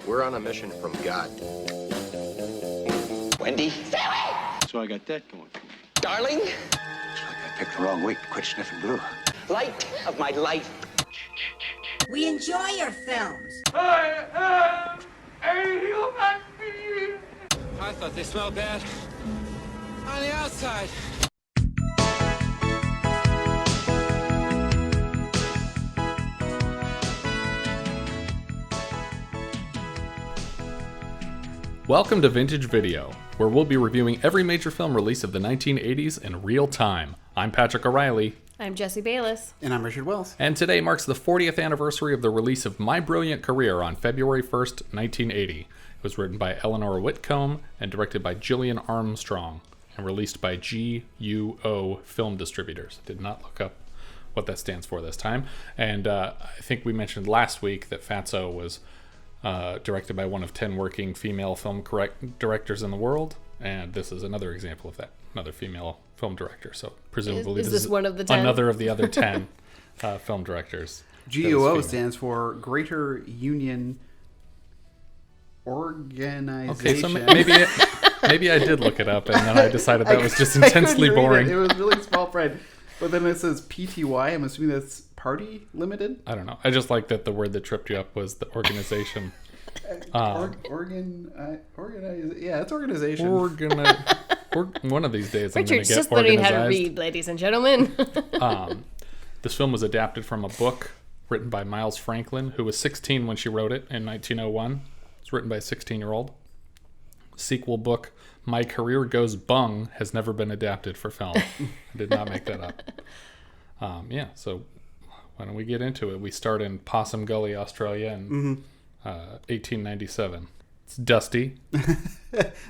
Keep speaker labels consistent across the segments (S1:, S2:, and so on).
S1: We're on a mission from God.
S2: Wendy?
S3: So I got that going for me.
S2: Darling?
S4: Looks like I picked the wrong week to quit sniffing glue.
S2: Light of my life.
S5: We enjoy your films.
S6: I am a human being.
S7: I thought they smelled bad on the outside.
S8: Welcome to Vintage Video, where we'll be reviewing every major film release of the 1980s in real time. I'm Patrick O'Reilly.
S9: I'm Jessie Bayless.
S10: And I'm Richard Wells.
S8: And today marks the 40th anniversary of the release of My Brilliant Career on February 1st, 1980. It was written by Eleanor Witcombe and directed by Gillian Armstrong and released by GUO Film Distributors. I did not look up what that stands for this time. And I think we mentioned last week that Fatso was directed by one of 10 working female film directors in the world, and this is another example of that, another female film director. So presumably
S9: is this one of the 10?
S8: Another of the other 10 film directors.
S10: GUO stands for Greater Union Organization.
S8: Okay, so maybe I did look it up, and then I decided that was just intensely boring.
S10: It was really small print. But then it says PTY. I'm assuming that's Party Limited?
S8: I don't know. I just like that the word that tripped you up was the organization.
S10: Yeah, it's organization.
S8: One of these days I'm going to
S9: Richard's
S8: get
S9: just learning
S8: organized.
S9: how to read, ladies and gentlemen.
S8: This film was adapted from a book written by Miles Franklin, who was 16 when she wrote it in 1901. It's written by a 16-year-old. Sequel book, My Career Goes Bung, has never been adapted for film. I did not make that up. So why don't we get into it? We start in Possum Gully, Australia in 1897. It's dusty.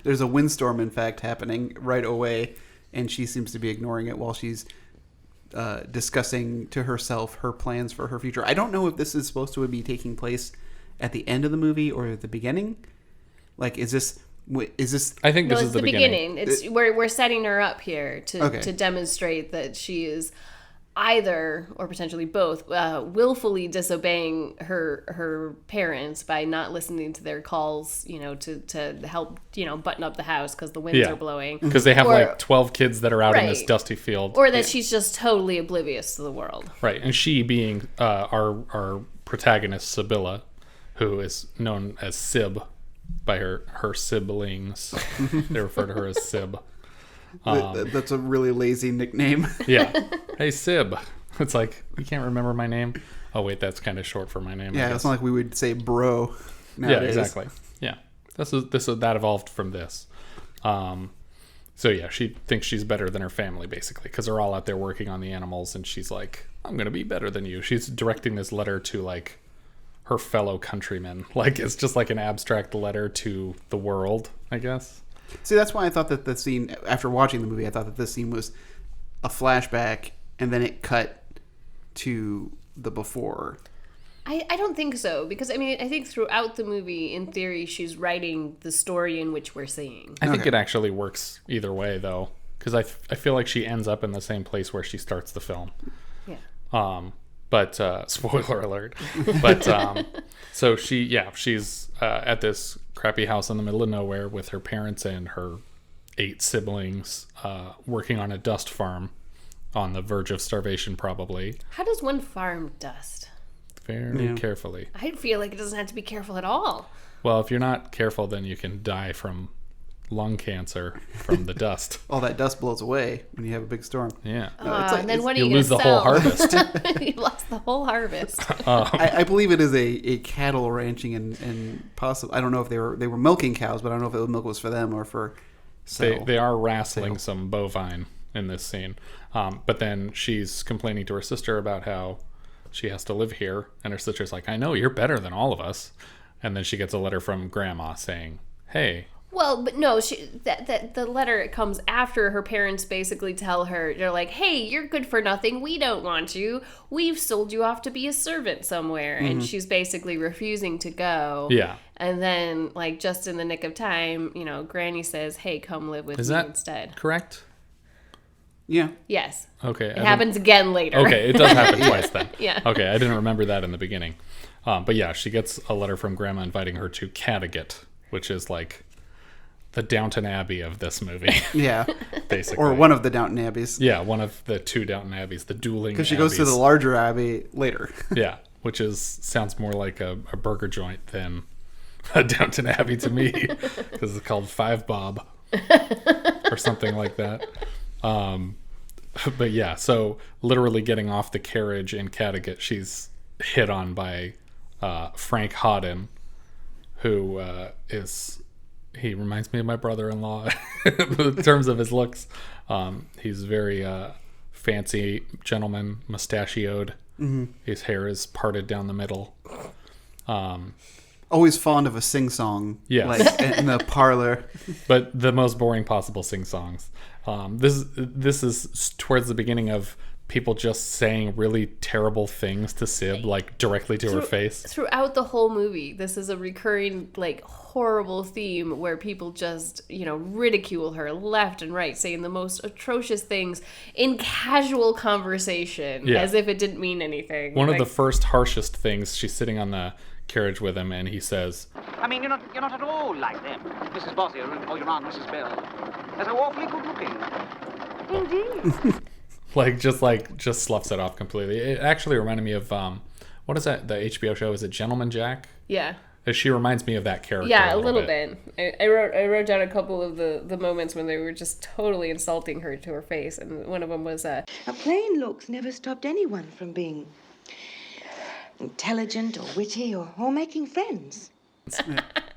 S10: There's a windstorm, in fact, happening right away, and she seems to be ignoring it while she's discussing to herself her plans for her future. I don't know if this is supposed to be taking place at the end of the movie or at the beginning. Like, is this?
S8: I think this is the beginning.
S9: It's we're setting her up here to demonstrate that she is either, or potentially both, willfully disobeying her parents by not listening to their calls, to help, button up the house because the winds are blowing.
S8: Because they have like 12 kids that are out in this dusty field.
S9: Or that she's just totally oblivious to the world. Right.
S8: And she being our protagonist, Sybylla, who is known as Syb by her siblings. They refer to her as Syb.
S10: That's a really lazy nickname.
S8: Yeah. Hey, Syb. It's like, you can't remember my name? Oh, wait, that's kind of short for my name.
S10: Yeah, it's not like we would say bro nowadays.
S8: Yeah, exactly. Yeah. That evolved from this. So, yeah, she thinks she's better than her family, basically, because they're all out there working on the animals, and she's like, I'm going to be better than you. She's directing this letter to, like, her fellow countrymen. Like, it's just like an abstract letter to the world, I guess.
S10: See, that's why I thought that the scene, after watching the movie, I thought that this scene was a flashback, and then it cut to the before.
S9: I don't think so, because, I think throughout the movie, in theory, she's writing the story in which we're seeing.
S8: I think it actually works either way, though, because I feel like she ends up in the same place where she starts the film.
S9: Yeah.
S8: But spoiler alert. But so she's at this crappy house in the middle of nowhere with her parents and her 8 siblings, working on a dust farm on the verge of starvation, probably.
S9: How does one farm dust?
S8: Very carefully.
S9: I feel like it doesn't have to be careful at all.
S8: Well, if you're not careful, then you can die from lung cancer from the dust.
S10: All that dust blows away when you have a big storm.
S8: Yeah.
S9: And then what are you
S8: lose the whole harvest.
S9: You lost the whole harvest.
S10: I believe it is a cattle ranching and possibly, I don't know if they were milking cows, but I don't know if the milk was for them or for sale.
S8: They are wrestling some bovine in this scene. But then she's complaining to her sister about how she has to live here, and her sister's like, I know, you're better than all of us. And then she gets a letter from Grandma saying, hey.
S9: Well, but no, the letter, it comes after her parents basically tell her, they're like, hey, you're good for nothing. We don't want you. We've sold you off to be a servant somewhere. Mm-hmm. And she's basically refusing to go.
S8: Yeah.
S9: And then, like, just in the nick of time, Granny says, hey, come live with me instead.
S8: Correct?
S10: Yeah.
S9: Yes.
S8: Okay.
S9: It happens again later.
S8: Okay, it does happen twice then.
S9: Yeah.
S8: Okay, I didn't remember that in the beginning. But yeah, she gets a letter from Grandma inviting her to Caddagat, which is like the Downton Abbey of this movie.
S10: Yeah.
S8: Basically.
S10: Or one of the Downton Abbeys.
S8: Yeah, one of the 2 Downton Abbeys, the dueling
S10: Because she goes to the larger abbey later.
S8: Yeah, which sounds more like a burger joint than a Downton Abbey to me, because it's called Five Bob or something like that. But yeah, so literally getting off the carriage in Caddagat, she's hit on by Frank Hawdon, who he reminds me of my brother-in-law in terms of his looks. He's very fancy gentleman, mustachioed. Mm-hmm. His hair is parted down the middle.
S10: Always fond of a sing-song,
S8: yes.
S10: Like in the parlor.
S8: But the most boring possible sing-songs. This is towards the beginning of people just saying really terrible things to Syb, like directly to her face.
S9: Throughout the whole movie, this is a recurring, like, horrible theme where people just, ridicule her left and right, saying the most atrocious things in casual conversation, as if it didn't mean anything.
S8: One of the first harshest things, she's sitting on the carriage with him, and he says,
S2: I mean, you're not at all like them. Mrs. Bossier or your Aunt Mrs. Bell. They're so awfully good looking.
S9: Indeed.
S8: just sloughs it off completely. It actually reminded me of what is that? The HBO show, is it Gentleman Jack?
S9: Yeah.
S8: She reminds me of that character.
S9: Yeah, a little bit. I wrote down a couple of the moments when they were just totally insulting her to her face, and one of them was
S1: Now, plain looks never stopped anyone from being intelligent or witty or making friends.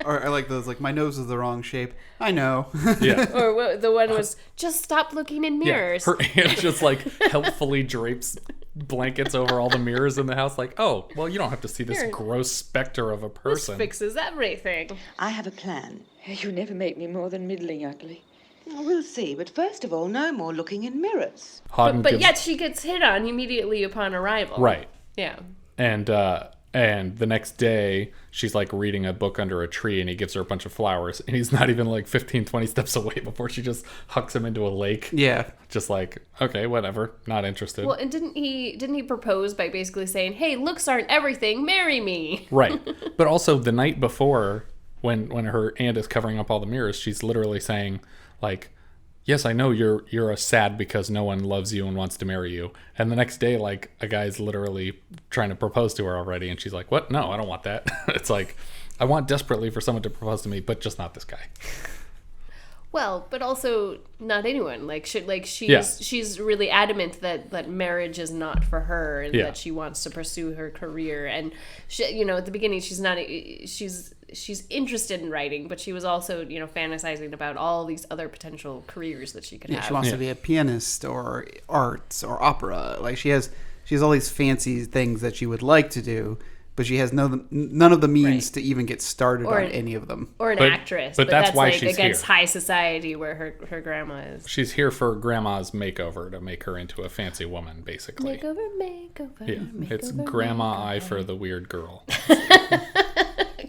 S10: Or I like those, like, my nose is the wrong shape. I know.
S8: Yeah.
S9: Or the one was, just stop looking in mirrors.
S8: Yeah. Her aunt just, like, helpfully drapes blankets over all the mirrors in the house. Like, oh, well, you don't have to see this gross specter of a person.
S9: This fixes everything.
S1: I have a plan.
S11: You never make me more than middling ugly.
S1: We'll see, but first of all, no more looking in mirrors.
S9: But yet she gets hit on immediately upon arrival.
S8: Right.
S9: Yeah.
S8: And the next day, she's like reading a book under a tree, and he gives her a bunch of flowers, and he's not even like 15, 20 steps away before she just hucks him into a lake.
S10: Yeah.
S8: Just like, okay, whatever, not interested.
S9: Well, and didn't he propose by basically saying, hey, looks aren't everything, marry me?
S8: Right. But also the night before, when her aunt is covering up all the mirrors, she's literally saying, like, yes, I know you're sad because no one loves you and wants to marry you. And the next day, like, a guy's literally trying to propose to her already, and she's like, what? No, I don't want that. It's like, I want desperately for someone to propose to me, but just not this guy.
S9: Well, but also not anyone. She's really adamant that marriage is not for her, and that she wants to pursue her career. And she, at the beginning, she's interested in writing, but she was also fantasizing about all these other potential careers that she could have.
S10: She wants to be a pianist or arts or opera. Like she has all these fancy things that she would like to do, but she has none of the means to even get started on any of them.
S9: Or an actress.
S8: But that's why
S9: like
S8: she's
S9: against
S8: here.
S9: high society where her grandma is.
S8: She's here for grandma's makeover to make her into a fancy woman, basically.
S9: Makeover.
S8: Yeah, it's grandma eye for the weird girl.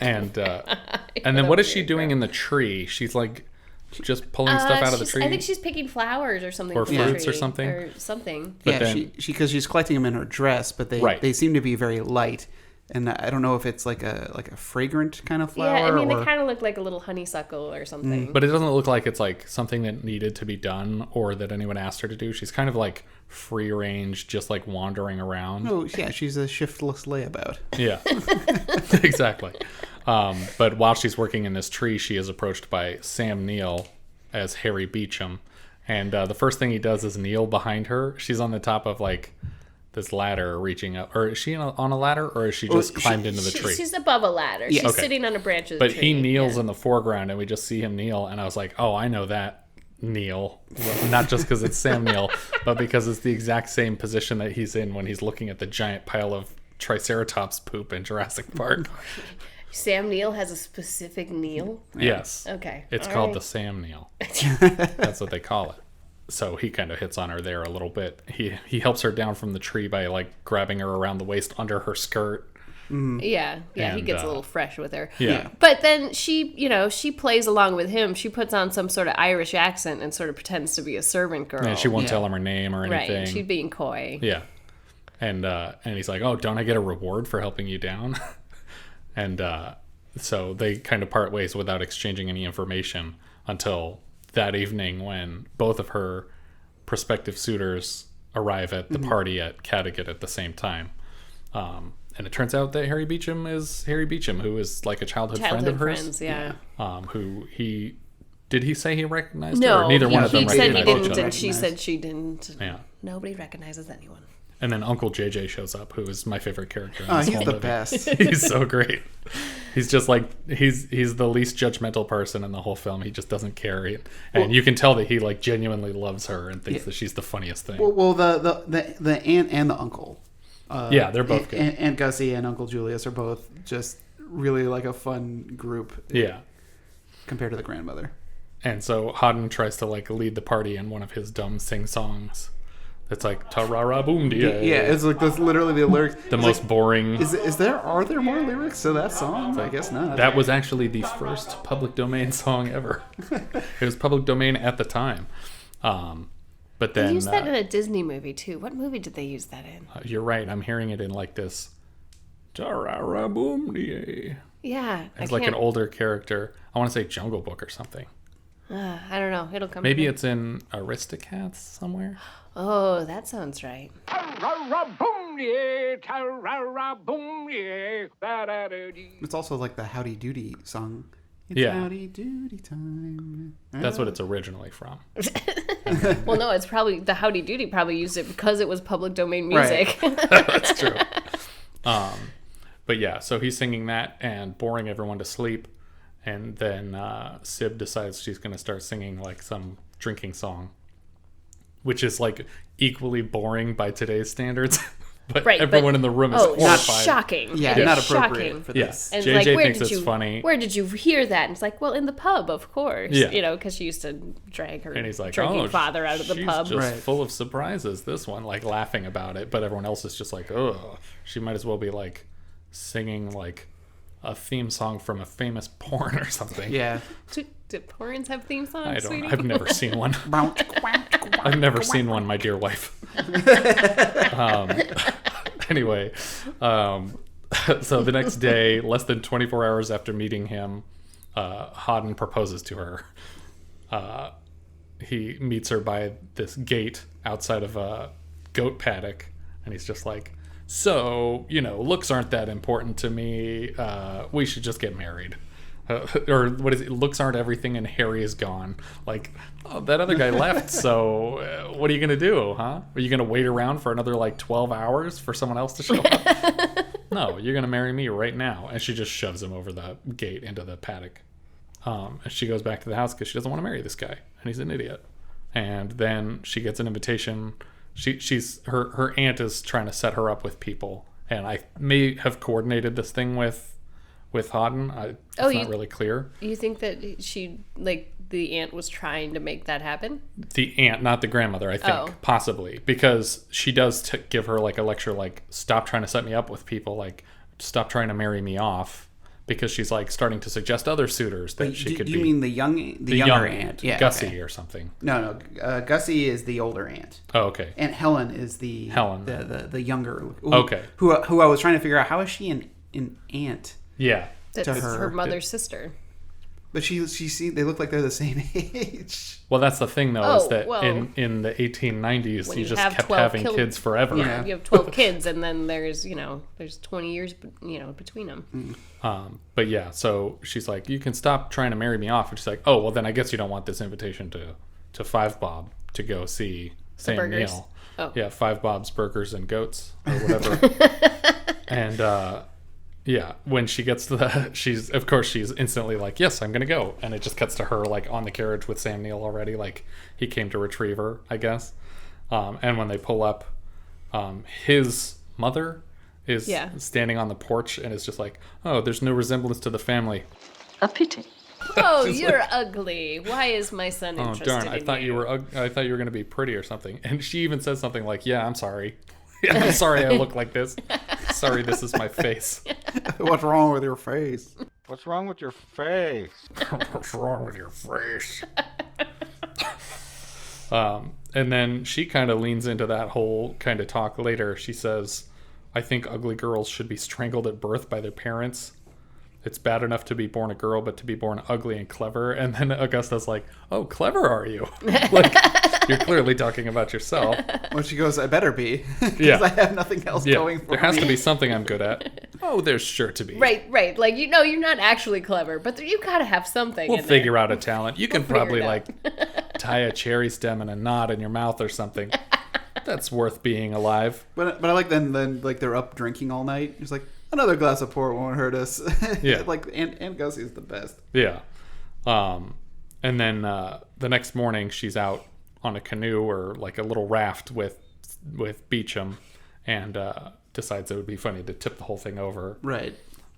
S8: And then what is she doing in the tree? She's like just pulling stuff out of the tree.
S9: I think she's picking flowers or something.
S8: Or
S9: from
S8: fruits
S9: the tree,
S8: or something.
S10: But then, because she's collecting them in her dress, but they seem to be very light. And I don't know if it's like a fragrant kind of flower.
S9: Yeah, I mean, they kind of look like a little honeysuckle or something.
S8: But it doesn't look like it's like something that needed to be done or that anyone asked her to do. She's kind of like free range, just like wandering around.
S10: Oh, yeah, she's a shiftless layabout.
S8: Yeah, exactly. But while she's working in this tree, she is approached by Sam Neill as Harry Beecham. And the first thing he does is kneel behind her. She's on the top of like this ladder reaching up, or is she on a ladder, or is she just climbed into the tree?
S9: She's above a ladder. Yeah. She's sitting on a branch of the tree.
S8: But he kneels in the foreground, and we just see him kneel, and I was like, oh, I know that Neill. Not just because it's Sam Neill, but because it's the exact same position that he's in when he's looking at the giant pile of Triceratops poop in Jurassic Park.
S9: Sam Neill has a specific Neill?
S8: Yes.
S9: Okay.
S8: It's called the Sam Neill. That's what they call it. So he kind of hits on her there a little bit. He helps her down from the tree by like grabbing her around the waist under her skirt.
S9: Yeah, he gets a little fresh with her.
S8: Yeah.
S9: But then she plays along with him. She puts on some sort of Irish accent and sort of pretends to be a servant girl.
S8: And she won't tell him her name or anything.
S9: Right, she's being coy.
S8: Yeah. And he's like, oh, don't I get a reward for helping you down? And so they kind of part ways without exchanging any information until that evening when both of her prospective suitors arrive at the party at Caddagat at the same time. And it turns out that Harry Beecham is Harry Beecham, who is like a childhood friend of hers.
S9: Friends, yeah.
S8: Who did he say he recognized
S9: no,
S8: her? Or neither one of them
S9: he said he
S8: recognized
S9: didn't,
S8: each other.
S9: and she said she didn't.
S8: Yeah.
S9: Nobody recognizes anyone.
S8: And then Uncle JJ shows up, who is my favorite character in
S10: Oh,
S8: this
S10: he's
S8: whole
S10: the
S8: movie.
S10: best.
S8: He's so great. He's just like he's the least judgmental person in the whole film. He just doesn't care, and you can tell that he like genuinely loves her and thinks that she's the funniest thing.
S10: Well, the aunt and the uncle.
S8: Yeah, they're both good.
S10: And Gussie and Uncle Julius are both just really like a fun group.
S8: Yeah.
S10: Compared to the grandmother.
S8: And so Hawdon tries to like lead the party in one of his dumb sing songs. It's like ta-ra-ra boom dia.
S10: Yeah, it's like that's literally the lyrics.
S8: The most boring.
S10: Are there more lyrics to that song? I guess not.
S8: That was actually the first public domain song ever. It was public domain at the time. But then
S9: they used that in a Disney movie too. What movie did they use that in?
S8: You're right. I'm hearing it in like this ta-ra-ra boom dia.
S9: Yeah.
S8: It's like an older character. I want to say Jungle Book or something.
S9: I don't know. It'll come.
S8: Maybe it's in Aristocats somewhere.
S9: Oh, that sounds right.
S10: It's also like the Howdy Doody song. It's
S8: Yeah.
S10: Howdy Doody time.
S8: That's what it's originally from.
S9: Well, no, it's probably the Howdy Doody probably used it because it was public domain music.
S8: Right. That's true. But yeah, so he's singing that and boring everyone to sleep. And then Syb decides she's going to start singing like some drinking song, which is like equally boring by today's standards. But
S9: right,
S8: everyone in the room is horrified.
S9: Shocking.
S10: Yeah, not appropriate for this.
S8: Yeah.
S9: And
S8: JJ
S9: like,
S8: thinks it's funny.
S9: Where did you hear that? And it's like, well, in the pub, of course.
S8: Yeah.
S9: You know, because she used to drag her
S8: And he's like,
S9: drinking father out of the pub.
S8: She's just full of surprises, this one, like laughing about it. But everyone else is just like, oh, she might as well be like singing like a theme song from a famous porn or something.
S10: Yeah.
S9: Do porns have theme songs,
S8: I don't
S9: sweetie?
S8: know. I've never seen one. I've never seen one, my dear wife. Anyway, so the next day, less than 24 hours after meeting him, Hawdon proposes to her. He meets her by this gate outside of a goat paddock, and he's just like, so, looks aren't that important to me. We should just get married. Or what is it? Looks aren't everything, and Harry is gone. Like, oh, that other guy left. So, what are you gonna do, huh? Are you gonna wait around for another like 12 hours for someone else to show up? No, you're gonna marry me right now. And she just shoves him over the gate into the paddock. And she goes back to the house because she doesn't want to marry this guy, and he's an idiot. And then she gets an invitation. She's her aunt is trying to set her up with people, and I may have coordinated this thing with Hawdon. It's not really clear.
S9: You think that she, like, the aunt was trying to make that happen?
S8: The aunt, not the grandmother, I think, possibly. Because she does give her, like, a lecture, like, stop trying to set me up with people, like, stop trying to marry me off. Because she's, like, starting to suggest other suitors that she could be.
S10: Do you mean the younger aunt?
S8: Yeah, Gussie or something.
S10: No. Gussie is the older aunt.
S8: Oh, okay.
S10: And Helen is the younger.
S8: Okay.
S10: Who I was trying to figure out, how is she an aunt?
S8: Yeah.
S9: That's her mother's sister.
S10: But they look like they're the same age.
S8: Well, that's the thing, though, is that in the 1890s, you just kept having kids forever.
S9: Yeah, you have 12 kids, and then there's 20 years, between them.
S8: But yeah, so she's like, you can stop trying to marry me off. And she's like, oh, well, then I guess you don't want this invitation to Five Bob to go see Sam Neill.
S9: Oh.
S8: Yeah, Five Bob's Burgers and Goats or whatever. And yeah, when she gets to she's instantly like, yes, I'm gonna go, and it just cuts to her like on the carriage with Sam Neill already, like he came to retrieve her, I guess. And when they pull up, his mother is standing on the porch and is just like, oh, there's no resemblance to the family.
S11: A pity.
S9: Oh, you're ugly. Why is my son interested in you?
S8: I thought you were gonna be pretty or something. And she even says something like, yeah, I'm sorry. I'm sorry I look like this. Sorry, this is my face.
S10: What's wrong with your face?
S4: What's wrong with your face?
S8: What's wrong with your face? And then she kind of leans into that whole kind of talk later. She says, I think ugly girls should be strangled at birth by their parents. it's bad enough to be born a girl, but to be born ugly and clever. And then Augusta's like, oh, clever are you? Like, you're clearly talking about yourself.
S10: Well, she goes, I better be,
S8: yeah,
S10: I have nothing else going for me.
S8: There has to be something I'm good at. Oh, there's sure to be.
S9: Right. Like, you're not actually clever, but you gotta have something.
S8: We'll figure out a talent. You can probably tie a cherry stem in a knot in your mouth or something. That's worth being alive.
S10: But I like then like they're up drinking all night. It's like, another glass of port won't hurt us.
S8: Yeah.
S10: Like and Gussie is the best.
S8: Yeah. And then the next morning she's out on a canoe or like a little raft with Beecham, and decides it would be funny to tip the whole thing over.
S10: Right.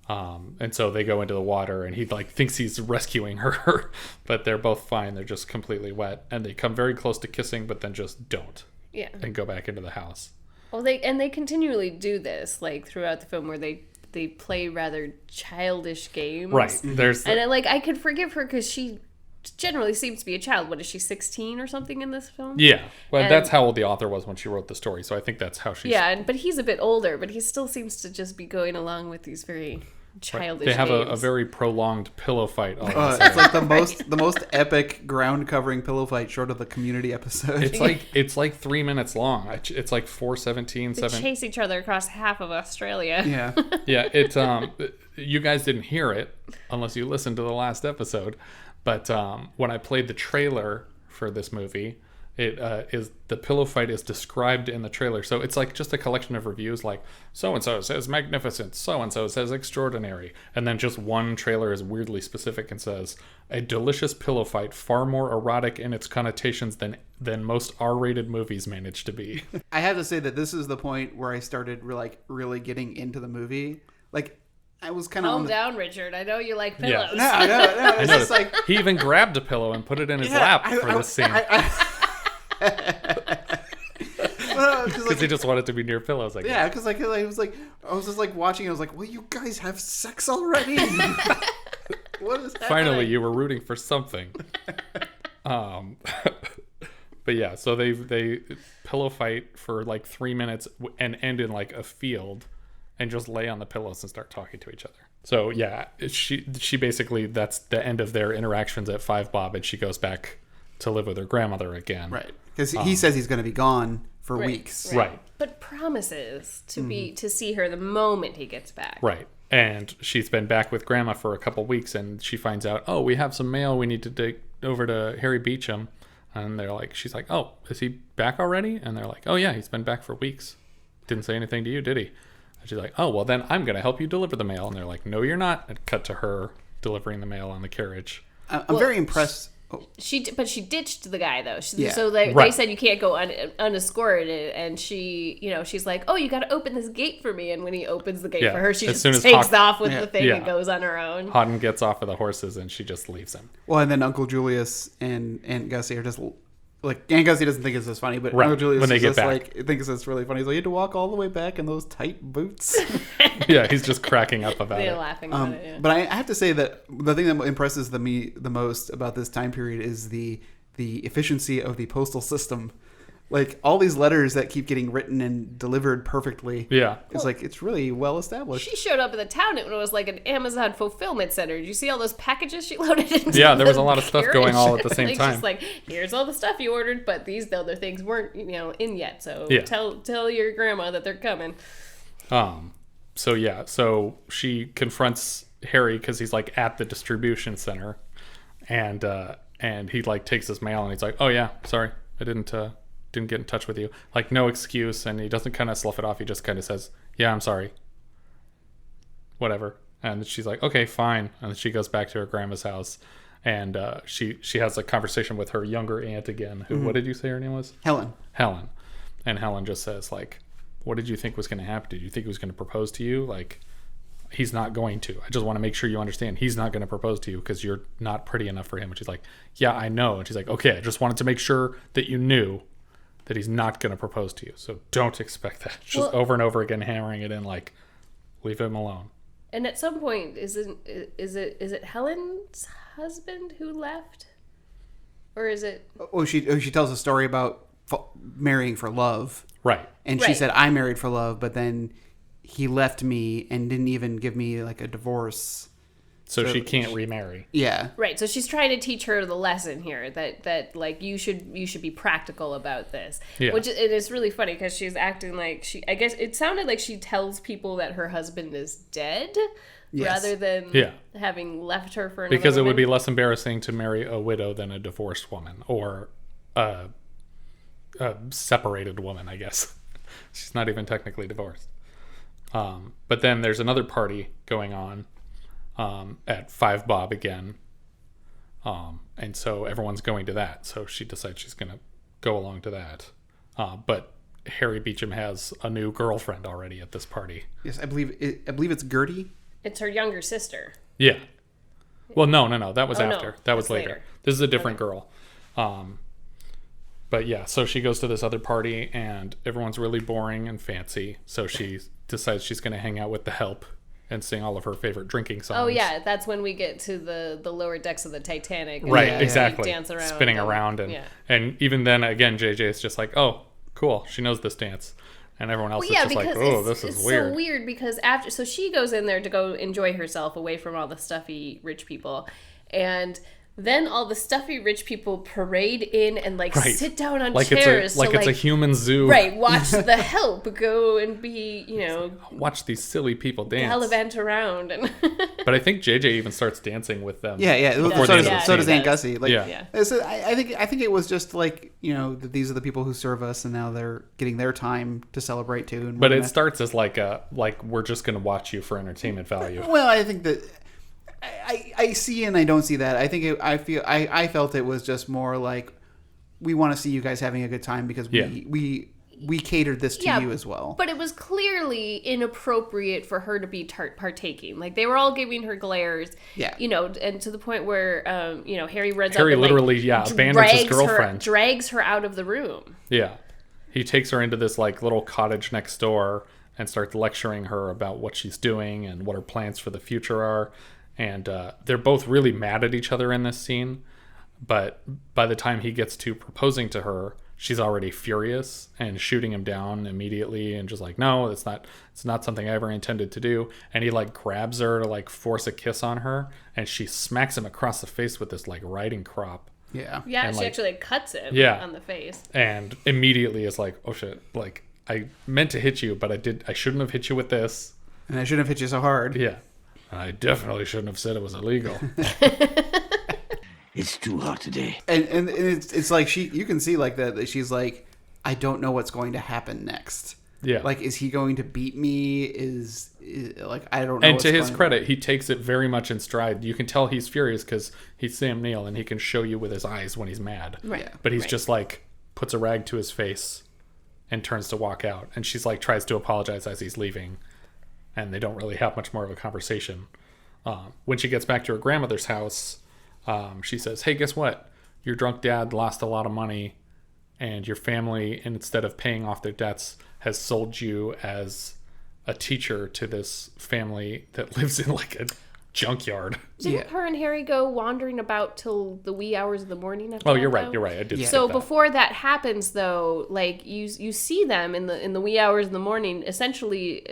S8: And so they go into the water, and he like thinks he's rescuing her, but they're both fine. They're just completely wet, and they come very close to kissing, but then just don't.
S9: Yeah.
S8: And go back into the house.
S9: Well, they continually do this like throughout the film, where they play rather childish games.
S8: Right. There's
S9: I could forgive her because she generally seems to be a child. What is she, 16 or something in this film?
S8: Yeah. Well, that's how old the author was when she wrote the story. So I think that's how she's...
S9: Yeah, but he's a bit older, but he still seems to just be going along with these very childish
S8: They have
S9: games.
S8: a very prolonged pillow fight.
S10: It's like the most epic ground covering pillow fight short of the Community episode.
S8: It's like 3 minutes long. It's like 4:17.
S9: They chase each other across half of Australia.
S10: Yeah.
S8: Yeah. It's you guys didn't hear it unless you listened to the last episode, but when I played the trailer for this movie, the pillow fight is described in the trailer. So it's like just a collection of reviews, like so-and-so says magnificent, so-and-so says extraordinary. And then just one trailer is weirdly specific and says, a delicious pillow fight, far more erotic in its connotations than most R-rated movies manage to be.
S10: I have to say that this is the point where I started really getting into the movie. Like, I was kind of...
S9: Calm down, Richard. I know you like pillows.
S10: Yeah. No. It's just like...
S8: He even grabbed a pillow and put it in his lap for this scene. Because he just wanted to be near pillows, I guess.
S10: Yeah, because I was just like watching. I was like, "Will you guys have sex already?" What is happening?
S8: Finally, you were rooting for something. But yeah, so they pillow fight for like 3 minutes and end in like a field, and just lay on the pillows and start talking to each other. So yeah, she basically, that's the end of their interactions at 5 Bob, and she goes back to live with her grandmother again.
S10: Right. Because he says he's going to be gone for weeks.
S8: Right.
S9: But promises to see her the moment he gets back.
S8: Right. And she's been back with Grandma for a couple weeks, and she finds out, oh, we have some mail we need to take over to Harry Beecham. And she's like, oh, is he back already? And they're like, oh yeah, he's been back for weeks. Didn't say anything to you, did he? And she's like, oh, well then I'm going to help you deliver the mail. And they're like, no, you're not. And cut to her delivering the mail on the carriage.
S10: I'm very impressed.
S9: She ditched the guy though.
S10: Yeah.
S9: So they said you can't go unescorted, and she's like, oh, you got to open this gate for me. And when he opens the gate for her, she just takes off with the thing and goes on her own.
S8: Hawdon gets off of the horses and she just leaves him.
S10: Well, and then Uncle Julius and Aunt Gussie are just like, Aunt Gussie doesn't think it's as funny, but Uncle Julius
S8: when they get
S10: just
S8: back,
S10: thinks it's really funny. He's like, you had to walk all the way back in those tight boots.
S8: Yeah, he's just cracking up about
S9: They're
S8: it.
S9: laughing about it. Yeah.
S10: But I have to say that the thing that impresses me the most about this time period is the efficiency of the postal system. Like, all these letters that keep getting written and delivered perfectly.
S8: Yeah.
S10: It's really well established.
S9: She showed up at the town. It was like an Amazon fulfillment center. Did you see all those packages she loaded into?
S8: Yeah, there was a lot of stuff going all at the same time.
S9: Just like, here's all the stuff you ordered, but these other things weren't, in yet. So tell your grandma that they're coming.
S8: So she confronts Harry because he's like at the distribution center, and he like takes his mail and he's like, oh yeah, sorry, I didn't get in touch with you. Like, no excuse, and he doesn't kind of slough it off. He just kind of says, yeah, I'm sorry. Whatever. And she's like, okay, fine. And she goes back to her grandma's house, and she has a conversation with her younger aunt again, who, what did you say her name was?
S10: Helen.
S8: And Helen just says, like, what did you think was going to happen? Did you think he was going to propose to you? Like, he's not going to. I just want to make sure you understand he's not going to propose to you because you're not pretty enough for him. And she's like, yeah, I know. And she's like, okay, I just wanted to make sure that you knew that he's not going to propose to you. So don't expect that. Just over and over again, hammering it in, like, leave him alone.
S9: And at some point, is it Helen's husband who left? Or is it...
S10: Oh, she tells a story about marrying for love.
S8: Right.
S10: And she said, I married for love, but then he left me and didn't even give me like a divorce.
S8: So she can't remarry.
S10: Yeah.
S9: Right. So she's trying to teach her the lesson here that like you should be practical about this.
S8: Yeah.
S9: Which it is really funny because she's acting like I guess it sounded like she tells people that her husband is dead rather than having left her for another
S8: Because it
S9: woman.
S8: would be less embarrassing to marry a widow than a divorced woman or a separated woman, I guess. She's not even technically divorced. But then there's another party going on at 5 Bob again. And so everyone's going to that. So she decides she's going to go along to that. But Harry Beecham has a new girlfriend already at this party.
S10: Yes, I believe it's Gertie.
S9: It's her younger sister.
S8: Yeah. Well, no. That was after.
S9: No,
S8: that was later. This is a different girl. But yeah, so she goes to this other party and everyone's really boring and fancy. So she decides she's going to hang out with the help and sing all of her favorite drinking songs.
S9: Oh yeah, that's when we get to the lower decks of the Titanic.
S8: Right, exactly.
S9: Dance around,
S8: spinning around, and even then, again, JJ is just like, oh, cool, she knows this dance, and everyone else is just like, oh, this is weird.
S9: It's so weird because so she goes in there to go enjoy herself away from all the stuffy rich people, and then all the stuffy rich people parade in and sit down on chairs.
S8: It's a human zoo.
S9: Right, watch the help go and be,
S8: watch these silly people dance.
S9: Gallivant around.
S8: But I think JJ even starts dancing with them.
S10: Yeah. So does Aunt Gussie. So I think it was just that these are the people who serve us, and now they're getting their time to celebrate too.
S8: But it starts as we're just going to watch you for entertainment value.
S10: Well, I think that. I see and I don't see that. I think I felt it was just more like we want to see you guys having a good time because we catered this to you as well.
S9: But it was clearly inappropriate for her to be partaking. Like they were all giving her glares. Yeah. And to the point where Harry runs up and
S8: literally abandons his girlfriend,
S9: drags her out of the room.
S8: Yeah. He takes her into this little cottage next door and starts lecturing her about what she's doing and what her plans for the future are. And they're both really mad at each other in this scene. But by the time he gets to proposing to her, she's already furious and shooting him down immediately and just like, no, it's not something I ever intended to do. And he grabs her to force a kiss on her. And she smacks him across the face with this riding crop.
S10: Yeah.
S9: Yeah,
S8: and,
S9: she actually cuts him on the face.
S8: And immediately is like, oh shit, I meant to hit you, but I shouldn't have hit you with this.
S10: And I shouldn't have hit you so hard.
S8: Yeah. I definitely shouldn't have said it was illegal.
S12: It's too hot today.
S10: And it's like you can see that she's like, I don't know what's going to happen next.
S8: Yeah.
S10: Is he going to beat me? Is I don't know.
S8: And to his credit, he takes it very much in stride. You can tell he's furious because he's Sam Neill and he can show you with his eyes when he's mad.
S9: Right. Yeah.
S8: But he's just puts a rag to his face and turns to walk out. And she's tries to apologize as he's leaving. And they don't really have much more of a conversation. When she gets back to her grandmother's house, she says, hey, guess what? Your drunk dad lost a lot of money, and your family, instead of paying off their debts, has sold you as a teacher to this family that lives in a junkyard.
S9: Didn't her and Harry go wandering about till the wee hours of the morning?
S8: You're right. I did.
S9: So before that happens, though, you see them in the wee hours of the morning, essentially,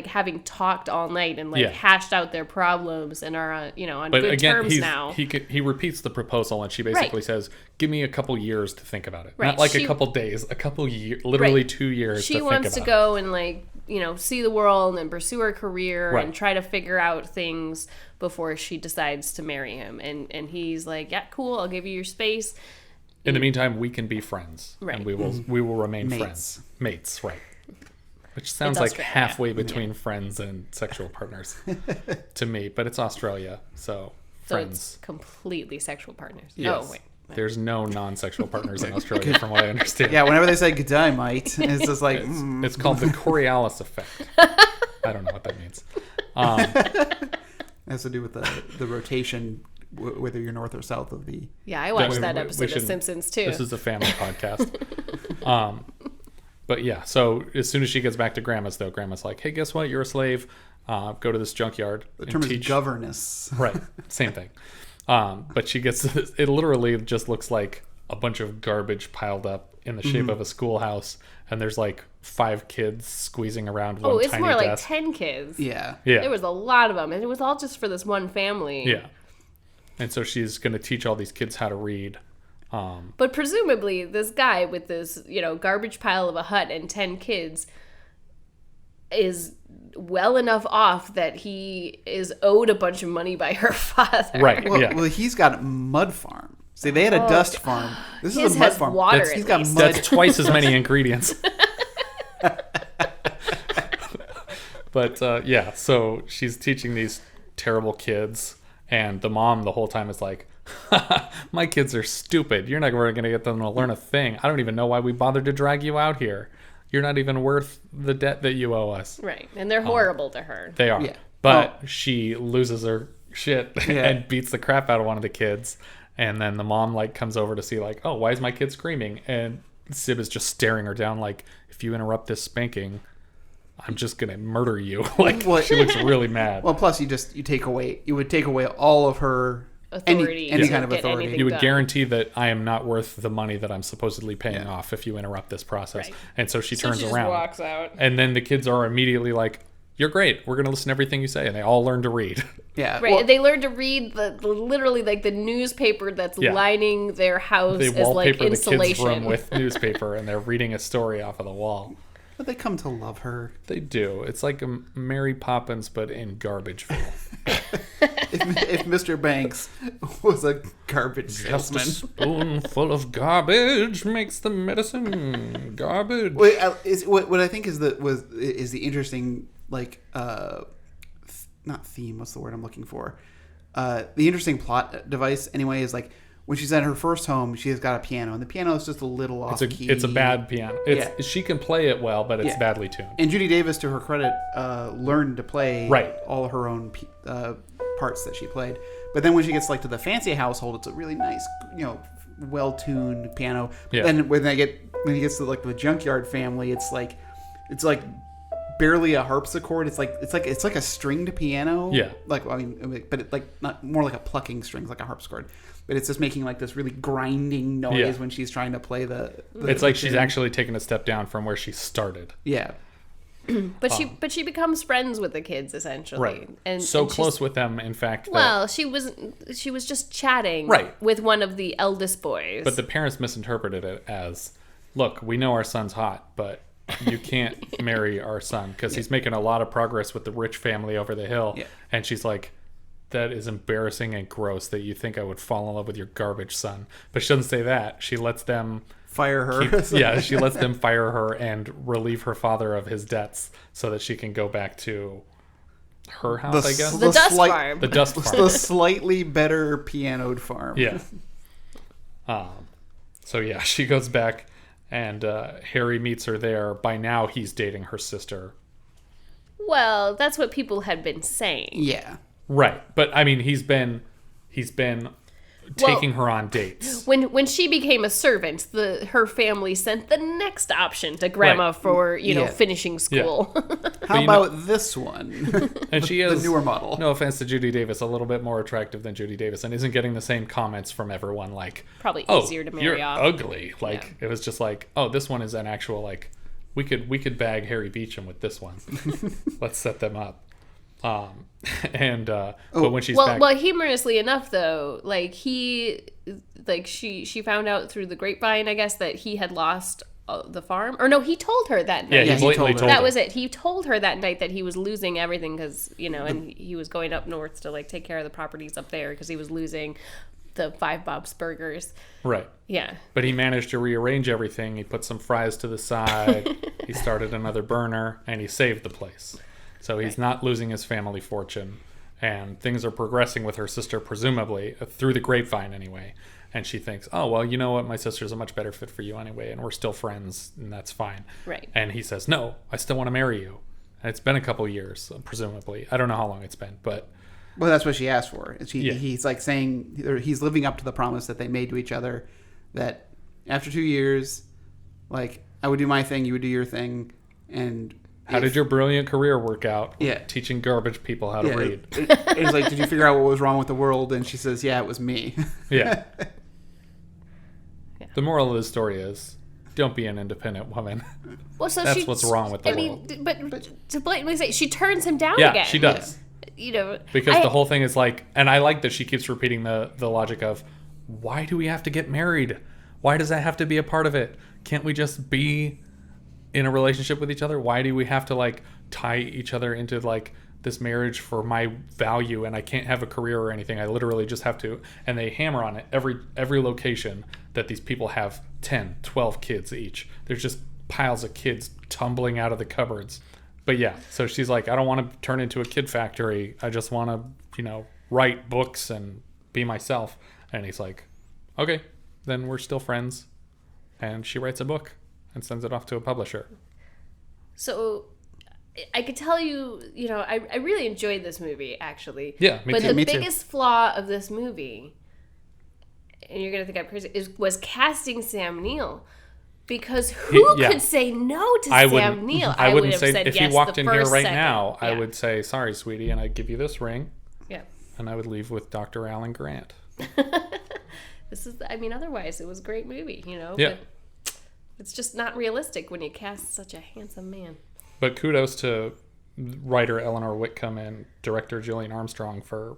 S9: having talked all night and hashed out their problems and are on good terms now.
S8: He repeats the proposal and she basically says, "Give me a couple years to think about it."
S9: Right.
S8: Not a couple days, a couple years, literally 2 years.
S9: She wants to go and see the world and pursue her career and try to figure out things before she decides to marry him. And he's like, yeah, cool, I'll give you your space.
S8: In the meantime, we can be friends.
S9: Right.
S8: And we will remain friends. Mates, right. Which sounds like halfway between friends and sexual partners to me. But it's Australia, so friends.
S9: So it's completely sexual partners.
S8: Yes.
S9: Oh, wait.
S8: There's no non-sexual partners in Australia, from what I understand.
S10: Yeah, whenever they say "good day, mate," it's just like
S8: it's called the Coriolis effect. I don't know what that means.
S10: It has to do with the rotation, whether you're north or south of the.
S9: Yeah, I watched that episode of Simpsons too.
S8: This is a family podcast. But yeah, so as soon as she gets back to Grandma's, though, Grandma's like, "Hey, guess what? You're a slave. Go to this junkyard."
S10: The term is governess.
S8: Right, same thing. But she gets it literally just looks like a bunch of garbage piled up in the shape of a schoolhouse, and there's like 5 kids squeezing around one tiny desk.
S9: Oh, it's more like 10 kids.
S10: Yeah.
S9: There was a lot of them, and it was all just for this one family.
S8: Yeah. And so she's going to teach all these kids how to read.
S9: But presumably, this guy with this, garbage pile of a hut and 10 kids is well enough off that he is owed a bunch of money by her father.
S8: Right.
S10: Well, he's got a mud farm. See, they had a dust farm. This is a mud farm.
S9: Water,
S10: he's got mud.
S8: That's twice as many ingredients. But so she's teaching these terrible kids, and the mom the whole time is like, my kids are stupid. You're not going to get them to learn a thing. I don't even know why we bothered to drag you out here. You're not even worth the debt that you owe us.
S9: Right. And they're horrible to her.
S8: They are.
S10: Yeah.
S8: But she loses her shit and beats the crap out of one of the kids. And then the mom comes over to see oh, why is my kid screaming? And Syb is just staring her down if you interrupt this spanking, I'm just going to murder you. She looks really mad.
S10: Well, plus you would take away all of her
S9: authority.
S10: Any kind of authority.
S8: You would guarantee that I am not worth the money that I'm supposedly paying off if you interrupt this process. Right. And so she turns around.
S9: Walks out.
S8: And then the kids are immediately like, you're great. We're going to listen to everything you say. And they all learn to read.
S10: Yeah.
S9: Right. Well, they learn to read literally the newspaper that's lining their house
S8: they
S9: as
S8: wallpaper
S9: insulation.
S8: the kids' room with newspaper, and they're reading a story off of the wall.
S10: But they come to love her.
S8: They do. It's like a Mary Poppins, but in Garbageville.
S10: if Mr. Banks was a garbage salesman.
S8: Just a spoonful of garbage makes the medicine garbage.
S10: Wait, what I think is the interesting not theme. What's the word I'm looking for? The interesting plot device anyway is when she's at her first home, she has got a piano, and the piano is just a little off key.
S8: It's a bad piano. She can play it well, but it's badly tuned.
S10: And Judy Davis, to her credit, learned to play all her own parts that she played. But then when she gets to the fancy household, it's a really nice, well-tuned piano.
S8: Yeah.
S10: Then when he gets to the junkyard family, it's like barely a harpsichord. It's like a stringed piano.
S8: Yeah.
S10: But not more like a plucking strings, like a harpsichord. But it's just making this really grinding noise when she's trying to play the
S8: it's like she's actually taken a step down from where she started.
S10: Yeah.
S9: But she becomes friends with the kids essentially.
S8: Right.
S9: And
S8: close with them, in fact.
S9: She was just chatting with one of the eldest boys.
S8: But the parents misinterpreted it as, look, we know our son's hot, but you can't marry our son because he's making a lot of progress with the rich family over the hill.
S10: Yeah.
S8: And she's like, that is embarrassing and gross that you think I would fall in love with your garbage son. But she doesn't say that. She lets them
S10: fire her.
S8: She lets them fire her and relieve her father of his debts so that she can go back to her house, I guess.
S9: The dust farm.
S8: The dust farm.
S10: The slightly better pianoed farm.
S8: Yeah. She goes back, and Harry meets her there. By now, he's dating her sister.
S9: Well, that's what people had been saying.
S10: Yeah.
S8: Right. But I mean, he's been taking her on dates.
S9: When she became a servant, her family sent the next option to Grandma for finishing school.
S8: Yeah.
S10: How about this one?
S8: And she is
S10: the newer model.
S8: No offense to Judy Davis, a little bit more attractive than Judy Davis, and isn't getting the same comments from everyone.
S9: Probably easier to marry
S8: you're
S9: off.
S8: Ugly. It was just this one is an actual we could bag Harry Beecham with this one. Let's set them up. But when she's back,
S9: humorously enough though, she found out through the grapevine, I guess, that he had lost the farm. Or no, he told her that night.
S8: Yeah, he blatantly told her.
S9: That was it. He told her that night that he was losing everything because and he was going up north to take care of the properties up there because he was losing the 5 Bob's Burgers.
S8: Right.
S9: Yeah.
S8: But he managed to rearrange everything. He put some fries to the side. He started another burner, and he saved the place. So he's not losing his family fortune, and things are progressing with her sister, presumably, through the grapevine anyway. And she thinks, oh, well, you know what? My sister's a much better fit for you anyway, and we're still friends, and that's fine.
S9: Right.
S8: And he says, no, I still want to marry you. And it's been a couple years, presumably. I don't know how long it's been, but...
S10: Well, that's what she asked for. He's saying, he's living up to the promise that they made to each other, that after 2 years, I would do my thing, you would do your thing, and...
S8: How did your brilliant career work out?
S10: Yeah.
S8: Teaching garbage people how to read.
S10: It's did you figure out what was wrong with the world? And she says, yeah, it was me.
S8: Yeah. The moral of the story is, don't be an independent woman.
S9: Well, so
S8: that's what's wrong with the world.
S9: But to blatantly say, she turns him down again.
S8: Yeah, she does. Because the whole thing is like, and I like that she keeps repeating the logic of, why do we have to get married? Why does that have to be a part of it? Can't we just be in a relationship with each other? Why do we have to like tie each other into like this marriage for my value, and I can't have a career or anything? I literally just have to. And they hammer on it every location that these people have 10, 12 kids each. There's just piles of kids tumbling out of the cupboards. But yeah, so she's like, I don't want to turn into a kid factory. I just want to, write books and be myself. And he's like, okay, then we're still friends. And she writes a book and sends it off to a publisher.
S9: So I could tell you, I really enjoyed this movie, actually.
S8: Yeah, me too.
S9: But the biggest flaw of this movie, and you're going to think I'm crazy, was casting Sam Neill. Because who could say no to Sam Neill?
S8: I wouldn't say,
S9: said
S8: if
S9: yes
S8: he walked
S9: the
S8: in here right
S9: second.
S8: now, I would say, sorry, sweetie, and I'd give you this ring.
S9: Yeah.
S8: And I would leave with Dr. Alan Grant.
S9: Otherwise, it was a great movie,
S8: Yeah.
S9: But it's just not realistic when you cast such a handsome man.
S8: But kudos to writer Eleanor Witcombe and director Gillian Armstrong for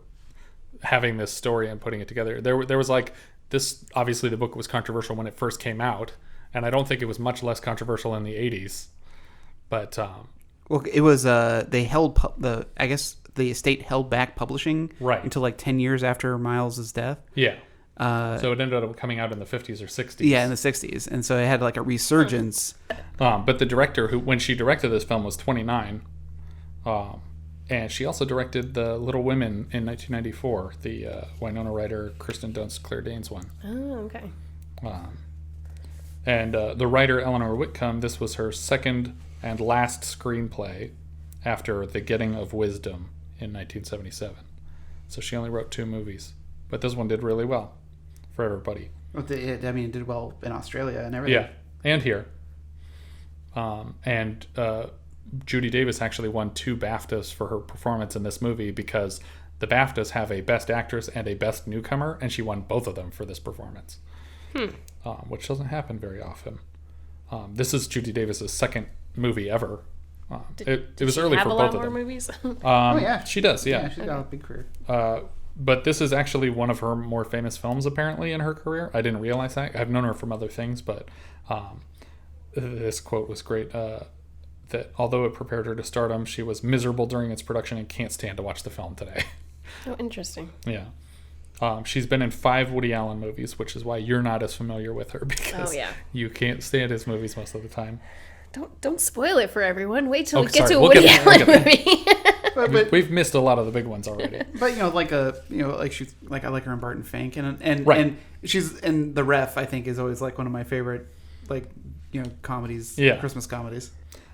S8: having this story and putting it together. There was like this, obviously the book was controversial when it first came out, and I don't think it was much less controversial in the 80s. But
S10: well, it was they held the estate held back publishing until like 10 years after Miles's death.
S8: Yeah. So it ended up coming out in the 50s or 60s.
S10: Yeah, in the 60s. And so it had like a resurgence.
S8: But the director, who when she directed this film, was 29. And she also directed The Little Women in 1994, the Winona Ryder, Kirsten Dunst, Claire Danes one.
S9: Oh, okay.
S8: And the writer Eleanor Witcombe, this was her second and last screenplay after The Getting of Wisdom in 1977. So she only wrote 2 movies. But this one did really well for everybody.
S10: It did well in Australia and everything.
S8: Yeah, and here. And Judy Davis actually won 2 BAFTAs for her performance in this movie because the BAFTAs have a Best Actress and a Best Newcomer, and she won both of them for this performance, which doesn't happen very often. This is Judy Davis's second movie ever. It was early for both of them.
S9: Have a lot more movies?
S10: Oh yeah,
S8: she does. Yeah,
S10: she's got a big career.
S8: But this is actually one of her more famous films, apparently, in her career. I didn't realize that. I've known her from other things, but this quote was great. That although it prepared her to stardom, she was miserable during its production and can't stand to watch the film today.
S9: Oh, interesting.
S8: Yeah. She's been in 5 Woody Allen movies, which is why you're not as familiar with her, because you can't stand his movies most of the time.
S9: Don't spoil it for everyone. Wait till we get
S8: sorry.
S9: to a Woody Allen movie.
S10: But
S8: we've missed a lot of the big ones already.
S10: But I like her in Barton Fink, and she's in The Ref. I think is always like one of my favorite comedies, Christmas comedies.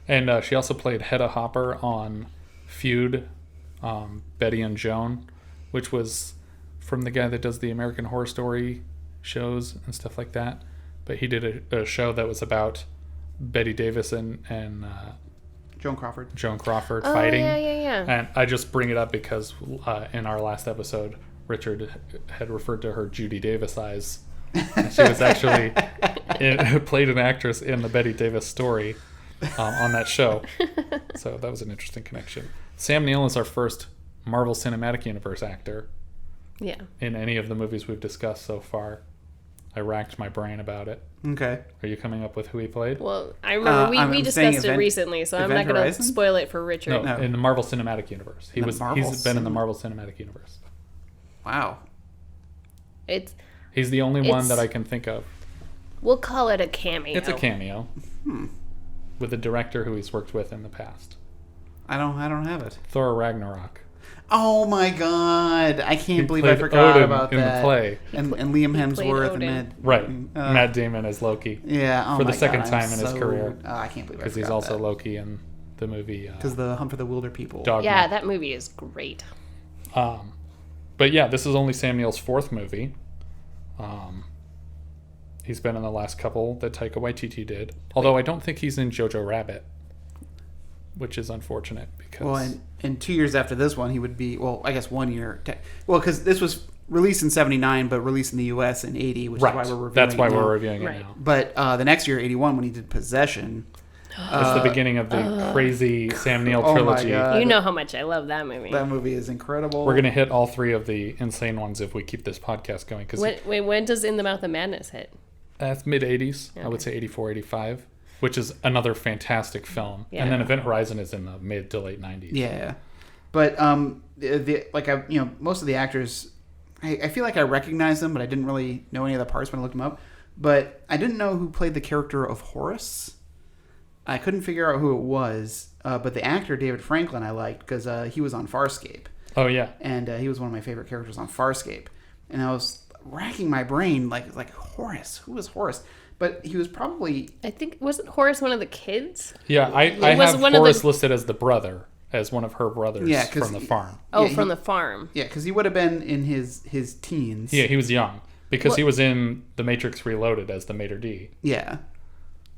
S8: And she also played Hedda Hopper on Feud, Betty and Joan, which was from the guy that does the American Horror Story shows and stuff like that. But he did a show that was about Betty Davis and
S10: Joan Crawford
S8: fighting.
S9: Yeah.
S8: And I just bring it up because in our last episode, Richard had referred to her Judy Davis eyes. And she was actually played an actress in the Betty Davis story on that show. So that was an interesting connection. Sam Neill is our first Marvel Cinematic Universe actor.
S9: Yeah.
S8: In any of the movies we've discussed so far. I racked my brain about it.
S10: Okay.
S8: Are you coming up with who he played?
S9: Well, I remember we discussed it recently, so I'm not going to spoil it for Richard.
S8: No, in the Marvel Cinematic Universe. He's been in the Marvel Cinematic Universe.
S10: Wow.
S8: He's the only one that I can think of.
S9: We'll call it a cameo.
S8: It's a cameo. With a director who he's worked with in the past.
S10: I don't have it.
S8: Thor Ragnarok.
S10: Oh my God! I can't believe I forgot
S8: Odin
S10: about that.
S8: In the play,
S10: and Liam Hemsworth and
S8: Matt Damon as Loki.
S10: Yeah,
S8: for the second time in his career.
S10: I can't believe
S8: because he's also Loki in the movie.
S10: Because the Hunt for the Wilder People.
S8: Dogma.
S9: Yeah, that movie is great.
S8: But yeah, this is only Sam Neill's 4th movie. He's been in the last couple that Taika Waititi did. Although I don't think he's in Jojo Rabbit, which is unfortunate because.
S10: Well, and 2 years after this one, he would be. Well, I guess 1 year. Well, because this was released in 79, but released in the U.S. in 80, which
S8: right.
S10: is why we're reviewing
S8: That's why
S10: it now.
S8: we're reviewing it now.
S10: But the next year, 81, when he did Possession...
S8: it's the beginning of the crazy Sam Neill trilogy.
S10: My God.
S9: You know how much I love that movie.
S10: That movie is incredible.
S8: We're going to hit all three of the insane ones if we keep this podcast going.
S9: When does In the Mouth of Madness hit?
S8: That's mid-80s. Okay. I would say 84, 85, which is another fantastic film. Yeah. And then Event Horizon is in the mid to late 90s.
S10: Yeah. But most of the actors, I feel like I recognize them, but I didn't really know any of the parts when I looked them up. But I didn't know who played the character of Horace. I couldn't figure out who it was, but the actor David Franklin I liked because he was on Farscape.
S8: Oh yeah,
S10: and he was one of my favorite characters on Farscape. And I was racking my brain like Horace. Who was Horace? But he was probably...
S9: I think, wasn't Horace one of the kids?
S8: Yeah, I have Horace listed as the brother, as one of her brothers from the farm.
S9: Oh, from the farm.
S10: Yeah, because he would have been in his teens.
S8: Yeah, he was young because he was in The Matrix Reloaded as the maitre d'.
S10: Yeah.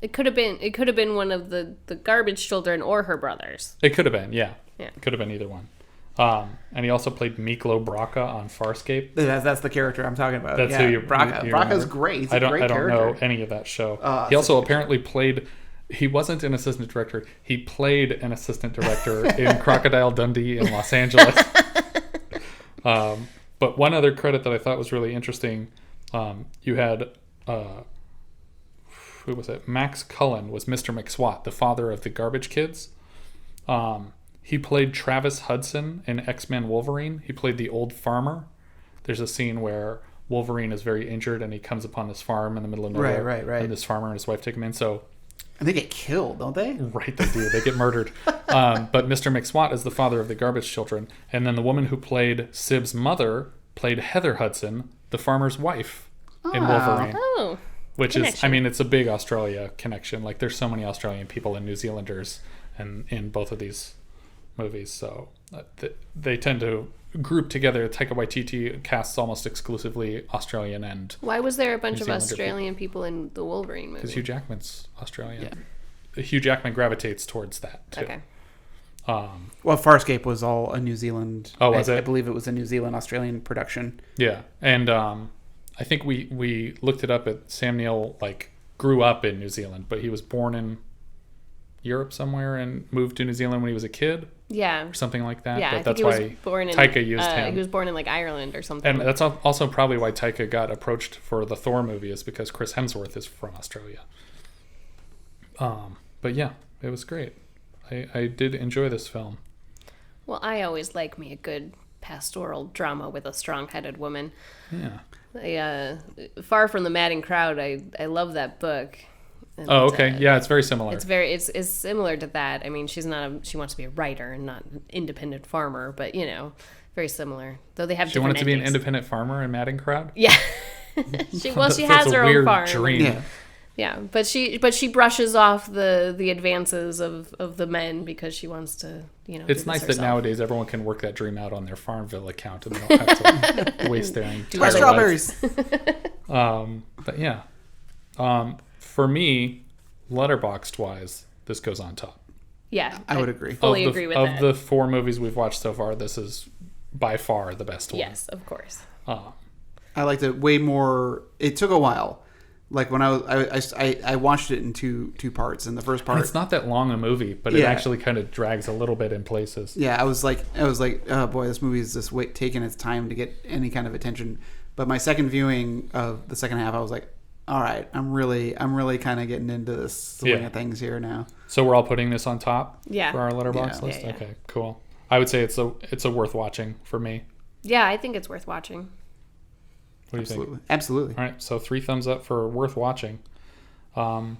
S9: It could have been one of the garbage children or her brothers.
S8: It could have been, yeah. It could have been either one. And he also played Miklo Braca on Farscape.
S10: That's the character I'm talking about.
S8: That's who you
S10: Braca. Braca's great. He's a great character.
S8: I don't know any of that show. He also apparently played... He wasn't an assistant director. He played an assistant director in Crocodile Dundee in Los Angeles. But one other credit that I thought was really interesting, you had... who was it? Max Cullen was Mr. McSwatt, the father of the Garbage Kids. He played Travis Hudson in X-Men Wolverine. He played the old farmer. There's a scene where Wolverine is very injured and he comes upon this farm in the middle of nowhere.
S10: Right.
S8: And this farmer and his wife take him in.
S10: And they get killed, don't they?
S8: Right, they do. They get murdered. But Mr. McSwatt is the father of the Garbage Children. And then the woman who played Sib's mother played Heather Hudson, the farmer's wife in Wolverine.
S9: Oh.
S8: Which connection. It's a big Australia connection. Like, there's so many Australian people and New Zealanders in both of these movies. So they tend to group together. Taika Waititi casts almost exclusively Australian and
S9: Why was there a bunch of Australian people in the Wolverine movie?
S8: Because Hugh Jackman's Australian. Yeah. Hugh Jackman gravitates towards that, too.
S9: Okay.
S10: Well, Farscape was all a New Zealand...
S8: Oh, was it?
S10: I believe it was a New Zealand-Australian production.
S8: Yeah, and... I think we looked it up. Sam Neill grew up in New Zealand, but he was born in Europe somewhere and moved to New Zealand when he was a kid.
S9: Yeah,
S8: or something like that.
S9: Yeah,
S8: but
S9: I
S8: that's
S9: think
S8: why
S9: he was born in,
S8: Taika used him.
S9: He was born in Ireland or something.
S8: And that's also probably why Taika got approached for the Thor movie, is because Chris Hemsworth is from Australia. But yeah, it was great. I did enjoy this film.
S9: Well, I always like me a good pastoral drama with a strong-headed woman.
S8: Yeah.
S9: Far from the Madding Crowd, I love that book. And,
S8: okay. Yeah, it's very similar.
S9: It's similar to that. I mean, she wants to be a writer and not an independent farmer, but very similar. Though they have
S8: she wanted to be an independent farmer in Madding Crowd?
S9: Yeah. she has her own farm.
S8: Dream.
S9: Yeah, but she brushes off the advances of the men because she wants to,
S8: It's nice that nowadays everyone can work that dream out on their Farmville account and they don't have to waste their entire
S10: strawberries.
S8: But yeah, for me, letterboxed wise, this goes on top.
S9: Yeah,
S10: I would agree.
S9: Fully agree with that.
S8: Of the 4 movies we've watched so far, this is by far the best one.
S9: Yes, of course.
S10: I liked it way more. It took a while. Like when I watched it in two parts. In the first part,
S8: and it's not that long a movie, but it actually kind of drags a little bit in places.
S10: Yeah, I was like, oh boy, this movie is just taking its time to get any kind of attention. But my second viewing of the second half, I was like, all right, I'm really kind of getting into this swing of things here now.
S8: So we're all putting this on top
S9: for
S8: our letterbox list.
S9: Yeah.
S8: Okay, cool. I would say it's a worth watching for me.
S9: Yeah, I think it's worth watching.
S8: What do you think?
S10: Absolutely.
S8: All right, so 3 thumbs up for worth watching. I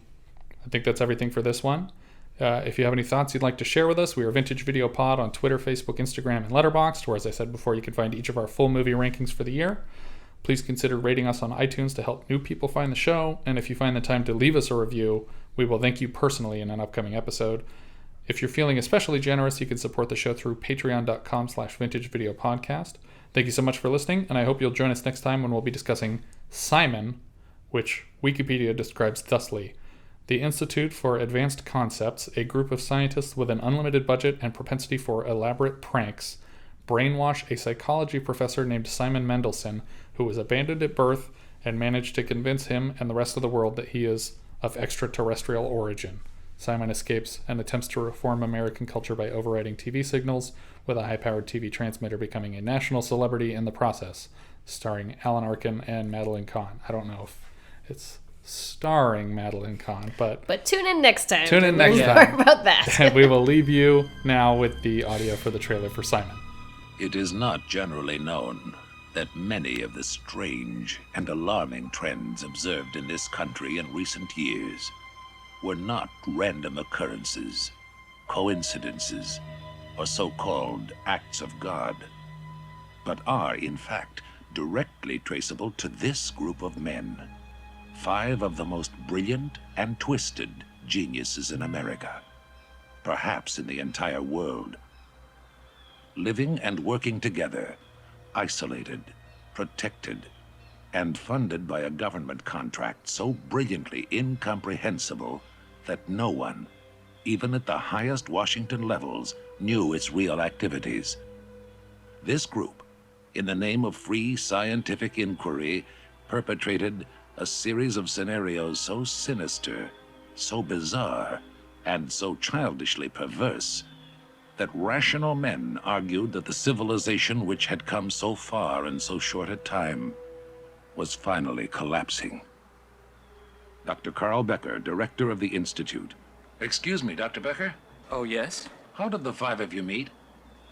S8: think that's everything for this one. If you have any thoughts you'd like to share with us, we are Vintage Video Pod on Twitter, Facebook, Instagram, and Letterboxd, where, as I said before, you can find each of our full movie rankings for the year. Please consider rating us on iTunes to help new people find the show, and if you find the time to leave us a review, we will thank you personally in an upcoming episode. If you're feeling especially generous, you can support the show through patreon.com/vintagevideopodcast. Thank you so much for listening, and I hope you'll join us next time when we'll be discussing Simon, which Wikipedia describes thusly: the Institute for Advanced Concepts, a group of scientists with an unlimited budget and propensity for elaborate pranks, brainwash a psychology professor named Simon Mendelssohn, who was abandoned at birth, and manage to convince him and the rest of the world that he is of extraterrestrial origin. Simon escapes and attempts to reform American culture by overriding TV signals, with a high-powered TV transmitter becoming a national celebrity in the process, starring Alan Arkin and Madeline Kahn. I don't know if it's starring Madeline Kahn, but
S9: tune in next time.
S8: Tune in next time.
S9: More about that.
S8: And we will leave you now with the audio for the trailer for Simon.
S12: It is not generally known that many of the strange and alarming trends observed in this country in recent years were not random occurrences, coincidences, or so-called acts of God, but are, in fact, directly traceable to this group of men, 5 of the most brilliant and twisted geniuses in America, perhaps in the entire world. Living and working together, isolated, protected, and funded by a government contract so brilliantly incomprehensible that no one, even at the highest Washington levels, knew its real activities. This group, in the name of free scientific inquiry, perpetrated a series of scenarios so sinister, so bizarre, and so childishly perverse that rational men argued that the civilization which had come so far in so short a time was finally collapsing. Dr. Carl Becker, director of the Institute. Excuse me, Dr. Becker?
S13: Oh, yes?
S12: How did the 5 of you meet?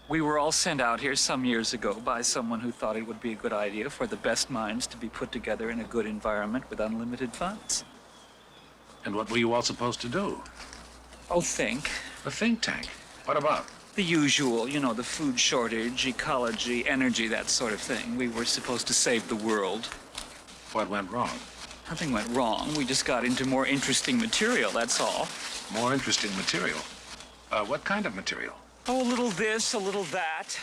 S13: We were all sent out here some years ago by someone who thought it would be a good idea for the best minds to be put together in a good environment with unlimited funds.
S12: And what were you all supposed to do?
S13: Oh, think.
S12: A think tank? What about?
S13: The usual, you know, the food shortage, ecology, energy, that sort of thing. We were supposed to save the world.
S12: What went wrong?
S13: Nothing went wrong. We just got into more interesting material, that's all.
S12: More interesting material? What kind of material?
S13: Oh, a little this, a little that.